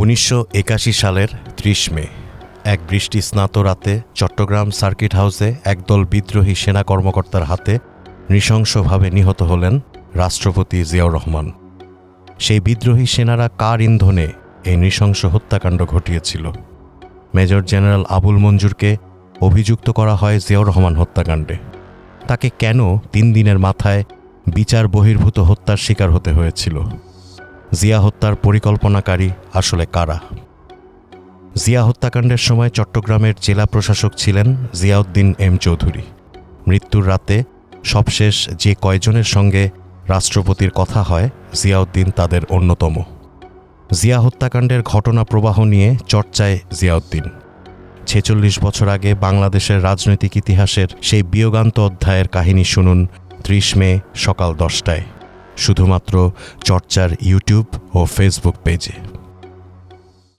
1981 সালের 30 মে এক বৃষ্টিস্নাত রাতে চট্টগ্রাম সার্কিট হাউসে একদল বিদ্রোহী সেনা কর্মকর্তার হাতে নৃশংসভাবে নিহত হলেন রাষ্ট্রপতি জিয়াউর রহমান। সেই বিদ্রোহী সেনারা কার ইন্ধনে এই নৃশংস হত্যাকাণ্ড ঘটিয়েছিল? মেজর জেনারেল আবুল মঞ্জুরকে অভিযুক্ত করা হয় জিয়াউর রহমান হত্যাকাণ্ডে। তাকে কেন 3 দিনের মাথায় বিচার বহির্ভূত হত্যার শিকার হতে হয়েছিল? জিয়া হত্যার পরিকল্পনাকারী আসলে কারা? জিয়া হত্যাকাণ্ডের সময় চট্টগ্রামের জেলা প্রশাসক ছিলেন জিয়াউদ্দিন এম চৌধুরী। মৃত্যুর রাতে সবশেষ যে কয়জনের সঙ্গে রাষ্ট্রপতির কথা হয়, জিয়াউদ্দিন তাদের অন্যতম। জিয়া হত্যাকাণ্ডের ঘটনা প্রবাহ নিয়ে চর্চায় জিয়াউদ্দিন। 46 বছর আগে বাংলাদেশের রাজনৈতিক ইতিহাসের সেই বিয়োগান্ত অধ্যায়ের কাহিনী শুনুন 30 মে সকাল 10টায়, শুধুমাত্র চর্চার ইউটিউব ও ফেসবুক পেজে।